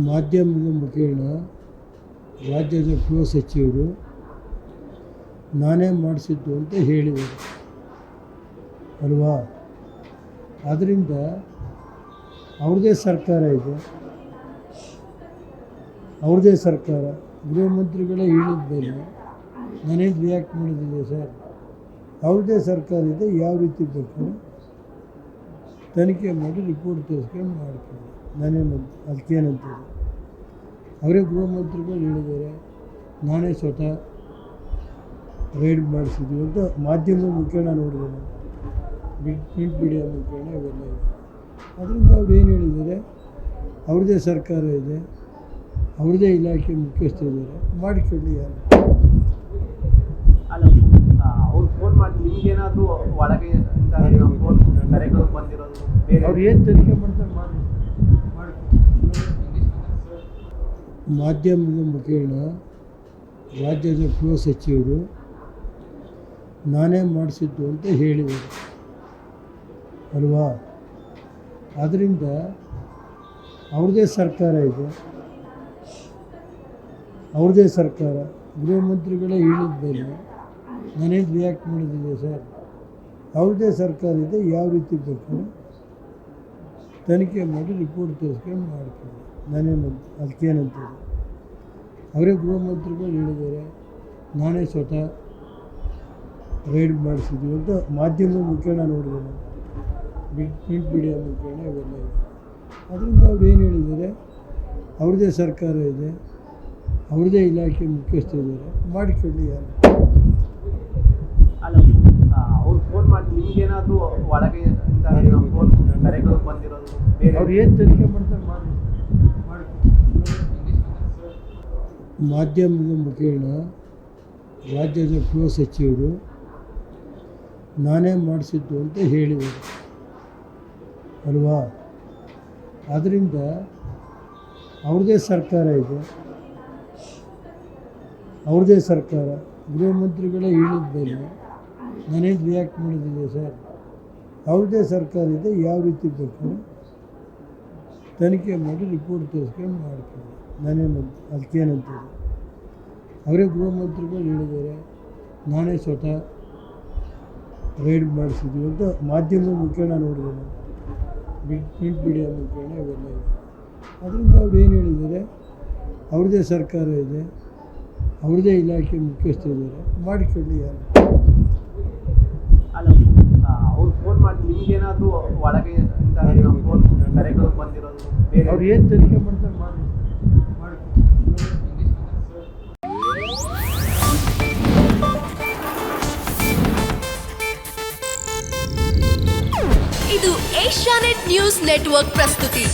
ಮಾಧ್ಯಮದ ಮುಖೇನ ರಾಜ್ಯದ ಗೃಹ ಸಚಿವರು ನಾನೇ ಮಾಡಿಸಿದ್ದು ಅಂತ ಹೇಳಿದರು ಅಲ್ವಾ. ಆದ್ದರಿಂದ ಅವ್ರದ್ದೇ ಸರ್ಕಾರ ಇದೆ, ಅವ್ರದ್ದೇ ಸರ್ಕಾರ. ಗೃಹ ಮಂತ್ರಿಗಳೇ ಹೇಳಿದ ಮೇಲೆ ನಾನೇನು ರಿಯಾಕ್ಟ್ ಮಾಡಿದ್ದೆ ಸರ್. ಅವ್ರದ್ದೇ ಸರ್ಕಾರ ಇದೆ, ಯಾವ ರೀತಿ ಬೇಕು ತನಿಖೆ ಮಾಡಿ ರಿಪೋರ್ಟ್ ತೋರಿಸ್ಕೊಂಡು ಮಾಡ್ಕೊಂಡು ನಾನೇನು ಅದಕ್ಕೇನಂತೀವಿ. ಅವರೇ ಗೃಹ ಮಂತ್ರಿಗಳು ಹೇಳಿದ್ದಾರೆ, ನಾನೇ ಸ್ವತಃ ರೈಡ್ ಮಾಡಿಸಿದ್ವಿ ಅಂತ ಮಾಧ್ಯಮದ ಮುಖೇನ ನೋಡಿದೆ ನಾನು, ಪ್ರಿಂಟ್ ಮೀಡಿಯಾ ಮುಖೇನ ಇವೆಲ್ಲ ಇದೆ. ಅದರಿಂದ ಅವ್ರು ಏನು ಹೇಳಿದ್ದಾರೆ, ಅವ್ರದ್ದೇ ಸರ್ಕಾರ ಇದೆ, ಅವ್ರದ್ದೇ ಇಲಾಖೆ ಮುಖ್ಯಸ್ಥರಿದ್ದಾರೆ, ಮಾಡಿಕೊಳ್ಳಿ. ಯಾರು ಅಲ್ಲ ಅವ್ರು ಫೋನ್ ಮಾಡಿ ನಿಮ್ಗೇನಾದರೂ ಒಳಗೆ ಫೋನ್ ಕರೆಗಳು ಬಂದಿರೋದು ಅವ್ರು ಏನು ತನಿಖೆ ಮಾಡ್ತಾರೆ ಮಾಡಿ. ಮಾಧ್ಯಮದ ಮುಖೇನ ರಾಜ್ಯದ ಗೃಹ ಸಚಿವರು ನಾನೇ ಮಾಡಿಸಿದ್ದು ಅಂತ ಹೇಳಿದರು ಅಲ್ವಾ. ಆದ್ದರಿಂದ ಅವ್ರದ್ದೇ ಸರ್ಕಾರ ಇದೆ, ಅವ್ರದ್ದೇ ಸರ್ಕಾರ. ಗೃಹ ಮಂತ್ರಿಗಳೇ ಹೇಳಿದ ಮೇಲೆ ನಾನೇನು ರಿಯಾಕ್ಟ್ ಮಾಡಿದ್ದೆ ಸರ್. ಅವ್ರದ್ದೇ ಸರ್ಕಾರ ಇದೆ, ಯಾವ ರೀತಿ ಬೇಕು ತನಿಖೆ ಮಾಡಿ ರಿಪೋರ್ಟ್ ತೋರಿಸ್ಕೊಂಡು ಮಾಡ್ಕೊಂಡು ನಾನೇನು ಅದಕ್ಕೇನಂತೀವಿ. ಅವರೇ ಗೃಹ ಮಂತ್ರಿಗಳು ಹೇಳಿದ್ದಾರೆ, ನಾನೇ ಸ್ವತಃ ರೈಡ್ ಮಾಡಿಸಿದ್ವಿ ಅಂತ ಮಾಧ್ಯಮದ ಮುಖೇನ ನೋಡಿದೆ ನಾನು, ಪ್ರಿಂಟ್ ಮೀಡಿಯಾ ಮುಖೇನ ಇವೆಲ್ಲ ಇದೆ. ಅದರಿಂದ ಅವ್ರು ಏನು ಹೇಳಿದ್ದಾರೆ, ಅವ್ರದ್ದೇ ಸರ್ಕಾರ ಇದೆ, ಅವ್ರದ್ದೇ ಇಲಾಖೆ ಮುಖ್ಯಸ್ಥರಿದ್ದಾರೆ, ಮಾಡಿಕೊಳ್ಳಿ. ಯಾರು ಅಲ್ಲ ಅವ್ರು ಫೋನ್ ಮಾಡಿ ನಿಮ್ಗೇನಾದರೂ ಒಳಗೆ ಫೋನ್ ಕರೆಗಳು ಬಂದಿರೋದು ಅವ್ರು ಏನು ತನಿಖೆ ಮಾಡ್ತಾರೆ ಮಾಡಿ. ಮಾಧ್ಯಮದ ಮುಖೇನ ರಾಜ್ಯದ ಗೃಹ ಸಚಿವರು ನಾನೇ ಮಾಡಿಸಿದ್ದು ಅಂತ ಹೇಳಿದರು ಅಲ್ವಾ. ಆದ್ದರಿಂದ ಅವ್ರದ್ದೇ ಸರ್ಕಾರ ಇದೆ, ಅವ್ರದ್ದೇ ಸರ್ಕಾರ. ಗೃಹ ಮಂತ್ರಿಗಳೇ ಹೇಳಿದ ಮೇಲೆ ನಾನೇನು ರಿಯಾಕ್ಟ್ ಮಾಡಿದ್ದೆ ಸರ್. ಅವ್ರದ್ದೇ ಸರ್ಕಾರ ಇದೆ, ಯಾವ ರೀತಿ ಬೇಕು ತನಿಖೆ ಮಾಡಿ ರಿಪೋರ್ಟ್ ತೋರಿಸ್ಕೊಂಡು ಮಾಡ್ಕೊಂಡು ನಾನೇನು ಅದಕ್ಕೇನಂತೀವಿ. ಅವರೇ ಗೃಹ ಮಂತ್ರಿಗಳು ಹೇಳಿದ್ದಾರೆ, ನಾನೇ ಸ್ವತಃ ರೈಡ್ ಮಾಡಿಸಿದ್ವಿ ಅಂತ ಮಾಧ್ಯಮದ ಮುಖೇನ ನೋಡಿದೆ ನಾನು, ಪ್ರಿಂಟ್ ಮೀಡಿಯಾ ಮುಖೇನ ಇವೆಲ್ಲ ಇದೆ. ಅದರಿಂದ ಅವ್ರು ಏನು ಹೇಳಿದ್ದಾರೆ, ಅವ್ರದ್ದೇ ಸರ್ಕಾರ ಇದೆ, ಅವ್ರದ್ದೇ ಇಲಾಖೆ ಮುಖ್ಯಸ್ಥರಿದ್ದಾರೆ, ಮಾಡಿಕೊಳ್ಳಿ. ಯಾರು ಅಲ್ಲ ಅವ್ರು ಫೋನ್ ಮಾಡಿ ನಿಮ್ಗೇನಾದರೂ ಒಳಗೆ ಫೋನ್ ಕರೆಗಳು ಬಂದಿರೋದು ಅವ್ರು ಏನು ತನಿಖೆ ಮಾಡ್ತಾರೆ ಮಾಡಿ. ಇದು ಏಷ್ಯಾನೆಟ್ ನ್ಯೂಸ್ ನೆಟ್ವರ್ಕ್ ಪ್ರಸ್ತುತಿ.